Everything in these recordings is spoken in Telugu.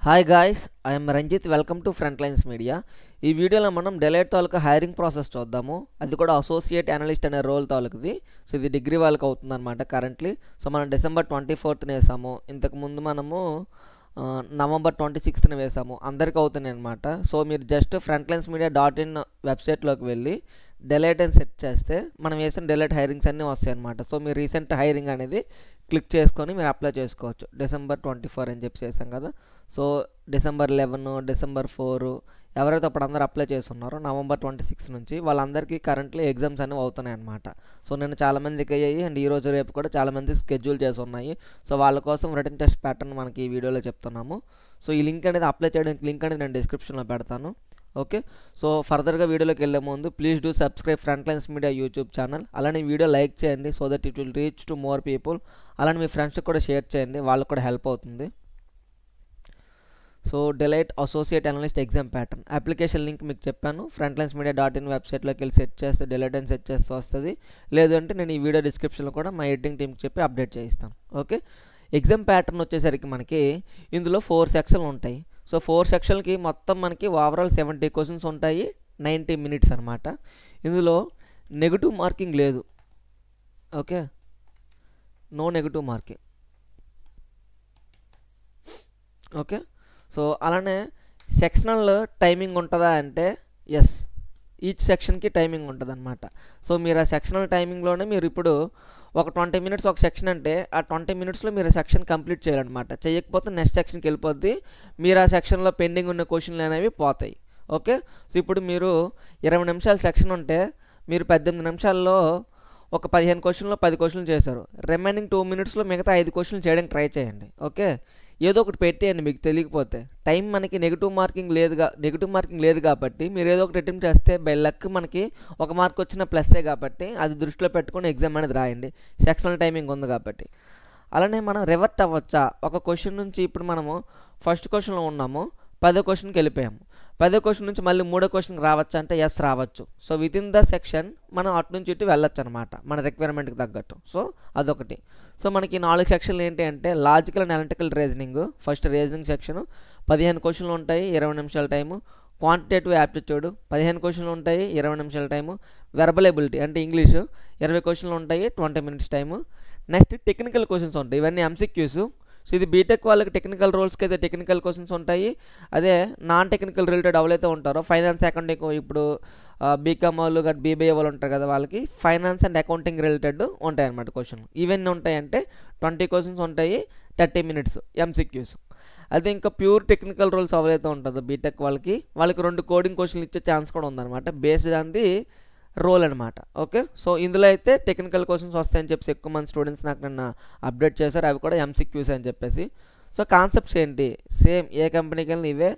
Hi guys, I'm Ranjith. Welcome to Frontlines Media. ఈ వీడియోలో మనం డెలైట్ తాలూకా హైరింగ్ ప్రాసెస్ చూద్దాము. అది కూడా అసోసియేట్ అనలిస్ట్ అనే రోల్ తాలూకుది. సో ఇది డిగ్రీ వాళ్ళకి అవుతుందన్నమాట కరెంట్లీ. సో మనం డిసెంబర్ 24th వేసాము. ఇంతకుముందు మనము నవంబర్ 26th వేసాము. అందరికీ అవుతున్నాయి అనమాట. సో మీరు జస్ట్ frontlinesmedia.in వెబ్సైట్లోకి వెళ్ళి డెలైట్ అని సెర్చ్ చేస్తే మనం వేసిన డెలైట్ హైరింగ్స్ అన్నీ వస్తాయి అనమాట. సో మీరు రీసెంట్ హైరింగ్ అనేది క్లిక్ చేసుకొని మీరు అప్లై చేసుకోవచ్చు. డిసెంబర్ 24 అని చెప్పి చేసాం కదా. సో డిసెంబర్ 11, డిసెంబర్ 4 ఎవరైతే అప్పుడు అందరూ అప్లై చేస్తున్నారో నవంబర్ 26 నుంచి వాళ్ళందరికీ కరెంట్లీ ఎగ్జామ్స్ అనేవి అవుతున్నాయి అనమాట. సో నేను చాలామందికి అయ్యాయి అండ్ ఈరోజు రేపు కూడా చాలామంది స్కెడ్యూల్ చేసి ఉన్నాయి. సో వాళ్ళ కోసం రిటర్న్ టెస్ట్ ప్యాటర్న్ మనకి ఈ వీడియోలో చెప్తున్నాము. సో ఈ లింక్ అనేది అప్లై చేయడానికి లింక్ అనేది నేను డిస్క్రిప్షన్లో పెడతాను. ఓకే, సో ఫర్దర్గా వీడియోలోకి వెళ్ళే ముందు please do subscribe front lines media YouTube channel. అలానే వీడియో లైక్ చేయండి so that it will reach to more people. అలానే మీ ఫ్రెండ్స్కి కూడా షేర్ చేయండి, వాళ్ళకి కూడా హెల్ప్ అవుతుంది. So Delight associate analyst exam pattern application link మీకు చెప్పాను. frontlinesmedia.in వెబ్సైట్లోకి వెళ్ళి సెర్చ్ చేస్తే డెలైట్ అని సెర్చ్ చేస్తే వస్తుంది. లేదు అంటే నేను ఈ వీడియో డిస్క్రిప్షన్లో కూడా మా ఎడిటింగ్ టీమ్కి చెప్పి అప్డేట్ చేయిస్తాను. ఓకే, ఎగ్జామ్ ప్యాటర్న్ వచ్చేసరికి మనకి ఇందులో 4 సెక్షన్లు ఉంటాయి. సో 4 సెక్షన్లకి మొత్తం మనకి ఓవరాల్ 70 క్వశ్చన్స్ ఉంటాయి, 90 minutes అనమాట. ఇందులో నెగిటివ్ మార్కింగ్ లేదు. Okay, no negative marking. Okay, so అలానే సెక్షనల్ టైమింగ్ ఉంటుందా అంటే ఎస్, ఈచ్ సెక్షన్కి టైమింగ్ ఉంటుంది అనమాట. సో మీరు ఆ సెక్షనల్ టైమింగ్లోనే మీరు ఇప్పుడు ఒక 20 minutes ఒక సెక్షన్ అంటే ఆ 20 minutesలో మీరు సెక్షన్ కంప్లీట్ చేయాలన్నమాట. చేయకపోతే నెక్స్ట్ సెక్షన్కి వెళ్ళిపోద్ది, మీరు ఆ సెక్షన్లో పెండింగ్ ఉన్న క్వశ్చన్లు అనేవి పోతాయి. ఓకే, సో ఇప్పుడు మీరు 20 నిమిషాల సెక్షన్ ఉంటే మీరు 18 నిమిషాల్లో ఒక 15 క్వశ్చన్లో 10 క్వశ్చన్లు చేశారు. రిమైనింగ్ 2 minutesలో మిగతా 5 క్వశ్చన్లు చేయడానికి ట్రై చేయండి. ఓకే, ఏదో ఒకటి పెట్టేయండి మీకు తెలియకపోతే. టైం మనకి నెగిటివ్ మార్కింగ్ లేదు కాబట్టి మీరు ఏదో ఒకటి అటెంప్ట్ చేస్తే బై లక్ మనకి 1 మార్క్ వచ్చిన ప్లస్సే కాబట్టి అది దృష్టిలో పెట్టుకొని ఎగ్జామ్ అనేది రాయండి. సెక్షనల్ టైమింగ్ ఉంది కాబట్టి. అలానే మనం రివర్ట్ అవ్వచ్చా, ఒక క్వశ్చన్ నుంచి ఇప్పుడు మనము ఫస్ట్ క్వశ్చన్లో ఉన్నాము, 10వ క్వశ్చన్కి వెళ్ళిపోయాము. 10వ క్వశ్చన్ నుంచి మళ్ళీ 3వ క్వశ్చన్కి రావచ్చా అంటే ఎస్ రావచ్చు. So with in the section మనం అటు నుంచి ఇటు వెళ్ళొచ్చు అనమాట మన రిక్వైర్మెంట్కి తగ్గట్టు. సో అదొకటి. సో మనకి 4 సెక్షన్లు ఏంటి అంటే logical and analytical reasoning. First reasoning section 15 క్వశ్చన్లు ఉంటాయి, 20 నిమిషాల టైము. క్వాంటిటేటివ్ యాప్టిట్యూడ్ 15 క్వశ్చన్లు ఉంటాయి, 20 నిమిషాల టైము. వెర్బల్ ఎబిలిటీ అంటే ఇంగ్లీషు 20 క్వశ్చన్లు ఉంటాయి, 20 minutes time. Next technical questions ఉంటాయి, ఇవన్నీ ఎంసీక్యూస్. సో ఇది బీటెక్ వాళ్ళకి టెక్నికల్ రోల్స్కి అయితే టెక్నికల్ క్వశ్చన్స్ ఉంటాయి. అదే నాన్ టెక్నికల్ రిలేటెడ్ ఎవరైతే ఉంటారో ఫైనాన్స్ అకౌంటింగ్, ఇప్పుడు బీకామ్ వాళ్ళు గట్ బీబీఏ వాళ్ళు ఉంటారు కదా, వాళ్ళకి ఫైనాన్స్ అండ్ అకౌంటింగ్ రిలేటెడ్ ఉంటాయి అన్నమాట క్వశ్చన్. ఇవన్నీ ఉంటాయంటే 20 క్వశ్చన్స్ ఉంటాయి, 30 minutes ఎంసీక్యూస్. అదే ఇంకా ప్యూర్ టెక్నికల్ రోల్స్ ఎవరైతే ఉంటుందో బీటెక్ వాళ్ళకి 2 కోడింగ్ క్వశ్చన్లు ఇచ్చే ఛాన్స్ కూడా ఉందన్నమాట, బేస్డ్ ఆన్ ది రోల్ అనమాట. ఓకే, సో ఇందులో అయితే టెక్నికల్ క్వశ్చన్స్ వస్తాయని చెప్పేసి ఎక్కువ మంది స్టూడెంట్స్ నాకు నిన్న అప్డేట్ చేశారు. అవి కూడా ఎంసీక్యూస్ అని చెప్పేసి. సో కాన్సెప్ట్స్ ఏంటి, సేమ్ ఏ కంపెనీకి వెళ్ళిన ఇవే.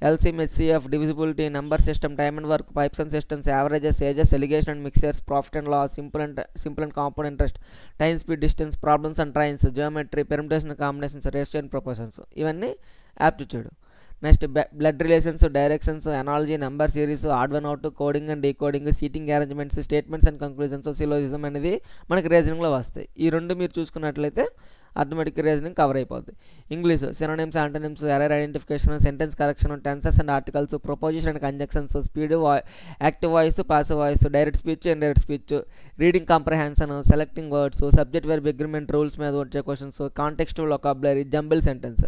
LCM, HCF, divisibility, number system, time and work, pipes and systems, averages, ages, alligation and mixtures, profit and loss, simple and compound interest, time, speed, distance, problems and trains, geometry, permutation, combinations, ratio and proportions, ఇవన్నీ aptitude. Next blood relations, directions, analogy, number series, odd one out, coding and decoding, seating arrangements, statements and conclusions, syllogism అనేది మనకి రీజనింగ్లో వస్తాయి. ఈ 2 మీరు చూసుకున్నట్లయితే అథమెటిక్ రీజనింగ్ కవర్ అయిపోద్ది. English synonyms, antonyms, error identification, sentence correction, tenses and articles, preposition and conjunctions, speed, active voice, passive voice, direct speech, indirect speech, reading comprehension, selecting words, subject verb agreement, rules మీద వచ్చే questions, contextual vocabulary, jumble sentence,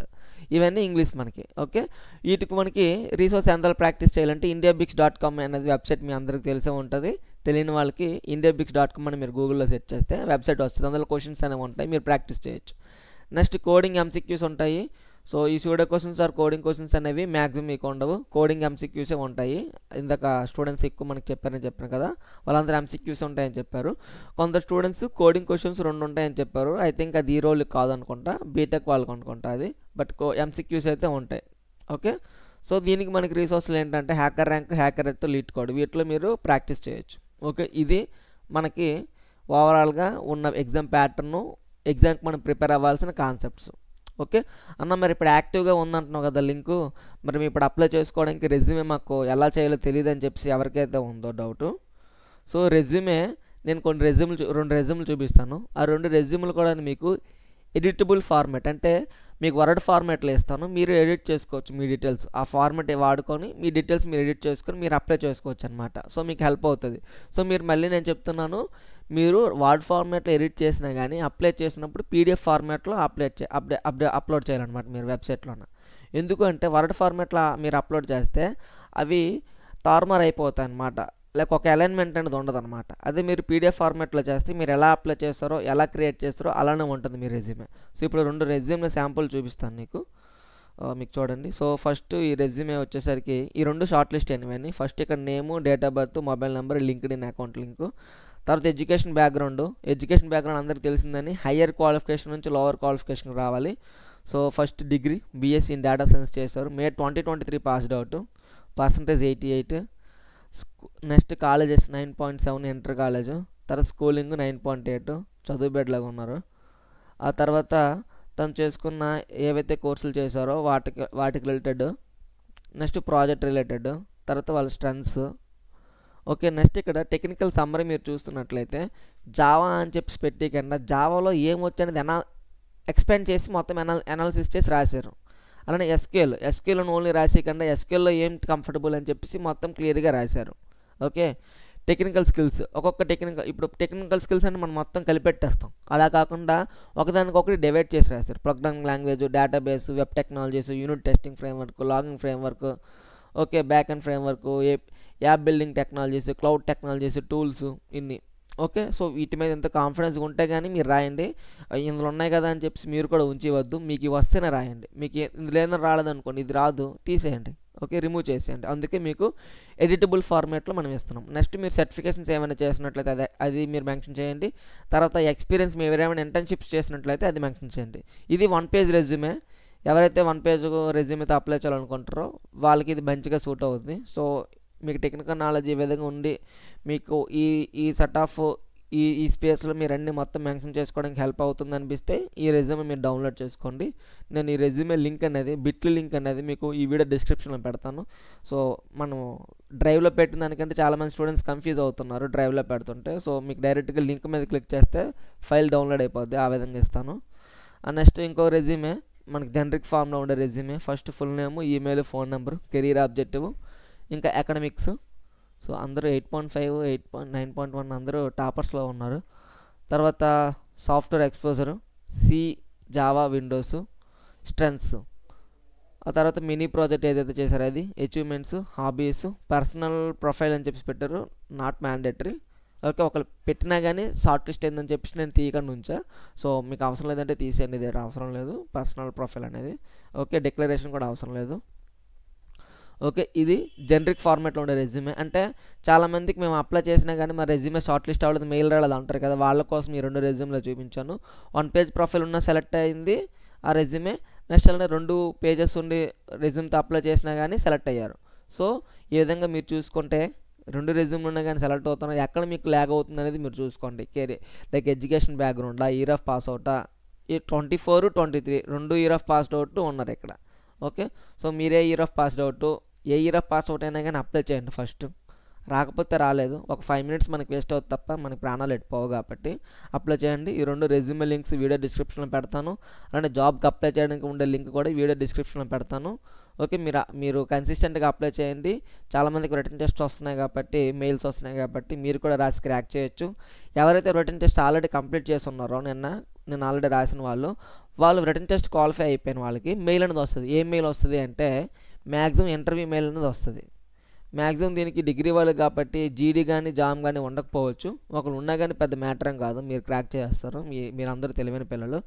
ఇవన్నీ ఇంగ్లీష్ మనకి. ఓకే, వీటికి మనకి రీసోర్స్ ఎంత ప్రాక్టీస్ చేయాలంటే indiabix.com అనేది వెబ్సైట్ మీ అందరికీ తెలిసే ఉంటుంది. తెలియని వాళ్ళకి indiabix.com అని మీరు గూగుల్లో సెర్చ్ చేస్తే వెబ్సైట్ వస్తుంది. అందులో క్వశ్చన్స్ అనేవి ఉంటాయి, మీరు ప్రాక్టీస్ చేయొచ్చు. నెక్స్ట్ కోడింగ్ ఎంసీక్యూస్ ఉంటాయి. సో ఈ pseudo questions or coding questions అనేవి మ్యాక్సిమం మీకు ఉండవు, కోడింగ్ ఎంసీక్యూసే ఉంటాయి. ఇందాక స్టూడెంట్స్ ఎక్కువ మనకి చెప్పాను కదా, వాళ్ళందరూ ఎంసీక్యూస్ ఉంటాయని చెప్పారు. కొందరు స్టూడెంట్స్ కోడింగ్ క్వశ్చన్స్ 2 ఉంటాయని చెప్పారు. ఐ థింక్ అది ఈ రోల్ కాదనుకుంటా, బీటెక్ వాళ్ళకు అనుకుంటా అది, బట్ ఎంసీక్యూస్ అయితే ఉంటాయి. ఓకే, సో దీనికి మనకి రిసోర్సులు ఏంటంటే హ్యాకర్ ర్యాంక్, హ్యాకర్ ఎత్, లీడ్ కోడ్, వీటిలో మీరు ప్రాక్టీస్ చేయొచ్చు. ఓకే, ఇది మనకి ఓవరాల్గా ఉన్న ఎగ్జామ్ ప్యాటర్ను, ఎగ్జామ్కి మనం ప్రిపేర్ అవ్వాల్సిన కాన్సెప్ట్స్. ఓకే అన్న, మరి ఇప్పుడు యాక్టివ్గా ఉందంటున్నావు కదా లింకు, మరి మేము ఇప్పుడు అప్లై చేసుకోవడానికి రెజ్యూమే మాకు ఎలా చేయాలో తెలియదు అని చెప్పి ఎవరికైతే ఉందో డౌటు. సో రెజ్యూమే నేను కొన్ని 2 రెజ్యూములు చూపిస్తాను. ఆ 2 రెజ్యూములు కూడా మీకు ఎడిటబుల్ ఫార్మాట్, అంటే మీకు వర్డ్ ఫార్మాట్లో ఇస్తాను, మీరు ఎడిట్ చేసుకోవచ్చు మీ డీటెయిల్స్. ఆ ఫార్మాట్ వాడుకొని మీ డీటెయిల్స్ మీరు ఎడిట్ చేసుకొని మీరు అప్లై చేసుకోవచ్చు అనమాట. సో మీకు హెల్ప్ అవుతుంది. సో మీరు మళ్ళీ నేను చెప్తున్నాను, మీరు వర్డ్ ఫార్మాట్లో ఎడిట్ చేసినా కానీ అప్లై చేసినప్పుడు పీడిఎఫ్ ఫార్మాట్లో అప్లోడ్ చేయాలన్నమాట మీరు వెబ్సైట్లోన. ఎందుకంటే వర్డ్ ఫార్మాట్లో మీరు అప్లోడ్ చేస్తే అవి తారుమారు అయిపోతాయి అన్నమాట, లేక ఒక అలైన్మెంట్ అనేది ఉండదు అనమాట. అదే మీరు పీడిఎఫ్ ఫార్మాట్లో చేస్తే మీరు ఎలా అప్లై చేస్తారో ఎలా క్రియేట్ చేస్తారో అలానే ఉంటుంది మీ రెజ్యూమే. సో ఇప్పుడు 2 రెజ్యూమ్ల శాంపుల్ చూపిస్తాను మీకు చూడండి. సో ఫస్ట్ ఈ రెజ్యూమే వచ్చేసరికి ఈ 2 షార్ట్ లిస్ట్ అయినవన్నీ. ఫస్ట్ ఇక్కడ name, date of birth, mobile number, LinkedIn account link. తర్వాత ఎడ్యుకేషన్ బ్యాక్గ్రౌండ్ అందరికీ తెలిసిందని హయ్యర్ క్వాలిఫికేషన్ నుంచి లోవర్ క్వాలిఫికేషన్ రావాలి. So first degree BSc in data science చేశారు, May 2023 passed out, percentage 88. Next colleges 9.7 inter college, తర్వాత స్కూలింగ్ 9.8, చదువు బిడ్డలాగా ఉన్నారు. ఆ తర్వాత తను చేసుకున్న ఏవైతే కోర్సులు చేశారో వాటికి రిలేటెడ్, నెక్స్ట్ ప్రాజెక్ట్ రిలేటెడ్, తర్వాత వాళ్ళ స్ట్రెంగ్స్. ఓకే, నెక్స్ట్ ఇక్కడ టెక్నికల్ సమ్మరీ మీరు చూస్తున్నట్లయితే జావా అని చెప్పి పెట్టి కన్నా జావాలో ఏమొచ్చు అనేది ఎక్స్ప్లెయిన్ చేసి మొత్తం అనాలిసిస్ చేసి రాశారు. అలానే ఎస్క్యూఎల్ని ఓన్లీ రాసేయకుండా ఎస్క్యూఎల్లో ఏం కంఫర్టబుల్ అని చెప్పేసి మొత్తం క్లియర్గా రాశారు. ఓకే, టెక్నికల్ స్కిల్స్ ఒక్కొక్క టెక్నికల్ స్కిల్స్ అని మనం మొత్తం కలిపెట్టేస్తాం. అలా కాకుండా ఒకదానికొకటి డివైడ్ చేసి రాస్తారు. Programming language, database, web technologies, unit testing framework, logging framework, okay, backend framework, app building technologies, cloud technologies, tools, ఇన్ని. ఓకే, సో వీటి మీద ఎంత కాన్ఫిడెన్స్గా ఉంటే కానీ మీరు రాయండి. ఇందులో ఉన్నాయి కదా అని చెప్పి మీరు కూడా ఉంచివద్దు. మీకు ఇవి వస్తేనే రాయండి. మీకు ఇందులో ఏదైనా రాలేదనుకోండి, ఇది రాదు తీసేయండి. ఓకే, రిమూవ్ చేసేయండి. అందుకే మీకు ఎడిటబుల్ ఫార్మాట్లో మనం ఇస్తున్నాం. నెక్స్ట్ మీరు సర్టిఫికేషన్స్ ఏమైనా చేసినట్లయితే అది మీరు మెన్షన్ చేయండి. తర్వాత ఎక్స్పీరియన్స్ మీరు ఏమైనా ఇంటర్న్షిప్స్ చేసినట్లయితే అది మెన్షన్ చేయండి. ఇది 1 పేజ్ రెజ్యూమే. ఎవరైతే 1 పేజ్ రెజ్యూమేతో అప్లై చేయాలనుకుంటారో వాళ్ళకి ఇది మంచిగా సూట్ అవుతుంది. సో మీకు టెక్నికల్ నాలెడ్జ్ ఈ విధంగా ఉండి మీకు ఈ సెట్ ఆఫ్ ఈ స్పేస్లో మీరు అన్ని మొత్తం మెన్షన్ చేసుకోవడానికి హెల్ప్ అవుతుంది అనిపిస్తే ఈ రెజ్యూమే మీరు డౌన్లోడ్ చేసుకోండి. నేను ఈ రెజ్యూమే లింక్ అనేది బిట్లీ లింక్ అనేది మీకు ఈ వీడియో డిస్క్రిప్షన్లో పెడతాను. సో మనం డ్రైవ్లో పెట్టిన దానికంటే చాలామంది స్టూడెంట్స్ కన్ఫ్యూజ్ అవుతున్నారు డ్రైవ్లో పెడుతుంటే. సో మీకు డైరెక్ట్గా లింక్ మీద క్లిక్ చేస్తే ఫైల్ డౌన్లోడ్ అయిపోద్ది. ఆ విధంగా ఇస్తాను. నెక్స్ట్ ఇంకో రెజ్యూమే మనకి జనరిక్ ఫామ్లో ఉండే resume. First full name, email, phone number, career objective, ఇంకా అకాడమిక్స్. సో అందరూ 8.5, 9.1 అందరూ టాపర్స్లో ఉన్నారు. తర్వాత software exposure, C, Java, Windows, strengths. ఆ తర్వాత మినీ ప్రాజెక్ట్ ఏదైతే చేశారో అది, అచీవ్మెంట్స్, హాబీస్, పర్సనల్ ప్రొఫైల్ అని చెప్పి పెట్టారు, నాట్ మ్యాండేటరీ. ఓకే, ఒకళ్ళు పెట్టినా కానీ షార్ట్ లిస్ట్ ఏందని చెప్పేసి నేను తీయకుండా ఉంచా. సో మీకు అవసరం లేదంటే తీసేయండి, ఇది అవసరం లేదు పర్సనల్ ప్రొఫైల్ అనేది. ఓకే, డిక్లరేషన్ కూడా అవసరం లేదు. ఓకే, ఇది జనరిక్ ఫార్మాట్లో ఉండే రెజ్యూమే. అంటే చాలామందికి మేము అప్లై చేసినా కానీ మా రెజ్యూమే షార్ట్ లిస్ట్ అవ్వలేదు, మెయిల్ రాలేదు అంటారు కదా, వాళ్ళ కోసం ఈ 2 రెజ్యూమ్లో చూపించాను. 1 పేజ్ ప్రొఫైల్ ఉన్న సెలెక్ట్ అయింది ఆ రెజ్యూమే. నెక్స్ట్ అలానే 2 పేజెస్ ఉండి రెజ్యూమ్తో అప్లై చేసినా కానీ సెలెక్ట్ అయ్యారు. సో ఈ విధంగా మీరు చూసుకుంటే 2 రెజ్యూమ్లు ఉన్నా కానీ సెలెక్ట్ అవుతున్నారు. ఎక్కడ మీకు ల్యాగ్ అవుతుంది అనేది మీరు చూసుకోండి. లైక్ ఎడ్యుకేషన్ బ్యాక్గ్రౌండా, ఇయర్ ఆఫ్ పాస్ అవుటా, ఈ 24, 23 2 ఇయర్ ఆఫ్ పాస్డ్ అవుట్ ఉన్నారు ఇక్కడ. ఓకే, సో మీరే year of passed out, A year of pass out అయినా కానీ అప్లై చేయండి. ఫస్ట్ రాకపోతే రాలేదు, ఒక 5 మినిట్స్ మనకి వేస్ట్ అవుతుంది తప్ప మనకి ప్రాణాలు ఎట్టుపోవు కాబట్టి అప్లై చేయండి. ఈ 2 రెజ్యూమే లింక్స్ వీడియో డిస్క్రిప్షన్లో పెడతాను. అలానే జాబ్కి అప్లై చేయడానికి ఉండే లింక్ కూడా వీడియో డిస్క్రిప్షన్లో పెడతాను. ఓకే, మీరు కన్సిస్టెంట్గా అప్లై చేయండి. చాలామందికి రిటన్ టెస్ట్ వస్తున్నాయి కాబట్టి, మెయిల్స్ వస్తున్నాయి కాబట్టి మీరు కూడా రాసి క్రాక్ చేయొచ్చు. ఎవరైతే రిటన్ టెస్ట్ ఆల్రెడీ కంప్లీట్ చేసి ఉన్నారో నేను ఆల్రెడీ రాసిన వాళ్ళు రిటన్ టెస్ట్ క్వాలిఫై అయిపోయిన వాళ్ళకి మెయిల్ అనేది వస్తుంది. ఏం మెయిల్ వస్తుంది అంటే మ్యాక్సిమం ఇంటర్వ్యూ మెయిల్ అనేది వస్తుంది. మ్యాక్సిమం దీనికి డిగ్రీ వాళ్ళు కాబట్టి జీడీ కానీ జామ్ కానీ ఉండకపోవచ్చు. ఒకళ్ళు ఉన్నా కానీ పెద్ద మ్యాటర్ ఏం కాదు, మీరు క్రాక్ చేస్తారు. మీరందరూ తెలివైన పిల్లలు.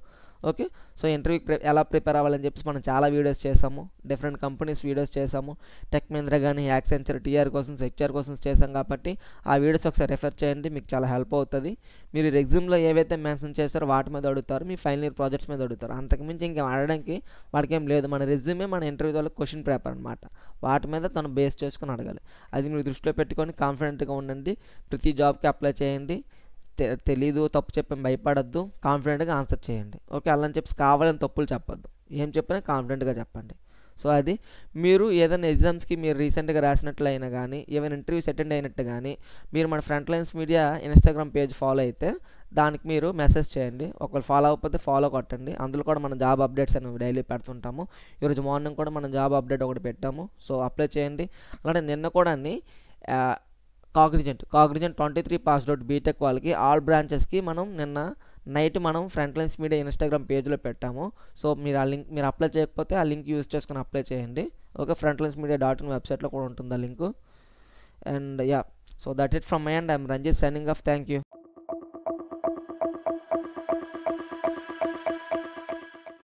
ఓకే, సో ఇంటర్వ్యూకి ఎలా ప్రిపేర్ అవ్వాలని చెప్పేసి మనం చాలా వీడియోస్ చేసాము, డిఫరెంట్ కంపెనీస్ వీడియోస్ చేసాము. టెక్ మహీంద్రా కానీ, Accenture, TR questions, HR questions చేసాం కాబట్టి ఆ వీడియోస్ ఒకసారి రెఫర్ చేయండి, మీకు చాలా హెల్ప్ అవుతుంది. మీరు రెజ్యూమ్లో ఏవైతే మెన్షన్ చేస్తారో వాటి మీద అడుగుతారు, మీ ఫైనల్ ఇయర్ ప్రాజెక్ట్స్ మీద అడుగుతారు. అంతకుమించి ఇంకేం అడగడానికి వాడికి ఏం లేదు. మన రెజ్యూమే మన ఇంటర్వ్యూ వాళ్ళకి క్వశ్చన్ పేపర్ అనమాట, వాటి మీద తను బేస్ చేసుకుని అడగాలి. అది మీరు దృష్టిలో పెట్టుకొని కాన్ఫిడెంట్గా ఉండండి. ప్రతి జాబ్కి అప్లై చేయండి. తెలీదు, తప్పు చెప్పని భయపడద్దు, కాన్ఫిడెంట్గా ఆన్సర్ చేయండి. ఓకే, అలా అని చెప్పి కావాలని తప్పులు చెప్పొద్దు. ఏం చెప్పినా కాన్ఫిడెంట్గా చెప్పండి. సో అది మీరు ఏదైనా ఎగ్జామ్స్కి మీరు రీసెంట్గా రాసినట్లు అయినా కానీ ఏమైనా ఇంటర్వ్యూస్ అటెండ్ అయినట్టు కానీ మీరు మన front lines media Instagram page follow అయితే దానికి మీరు మెసేజ్ చేయండి. ఒకవేళ ఫాలో అవ్వకపోతే ఫాలో కొట్టండి. అందులో కూడా మనం జాబ్ అప్డేట్స్ అనేవి డైలీ పెడుతుంటాము. ఈరోజు మార్నింగ్ కూడా మనం జాబ్ అప్డేట్ ఒకటి పెట్టాము. సో అప్లై చేయండి. అలానే నిన్న కూడా కాగ్నిజెంట్ 23 పాస్డ్ అవుట్ బీటెక్ వాళ్ళకి ఆల్ బ్రాంచెస్కి మనం నిన్న నైట్ మనం ఫ్రంట్ లైన్స్ మీడియా ఇన్స్టాగ్రామ్ పేజ్లో పెట్టాము. సో మీరు ఆ లింక్ మీరు అప్లై చేయకపోతే ఆ లింక్ యూజ్ చేసుకొని అప్లై చేయండి. ఓకే, frontlines.media.in వెబ్సైట్లో కూడా ఉంటుంది ఆ link. And yeah, so that it from my and I'm Ranjith signing off. Thank you.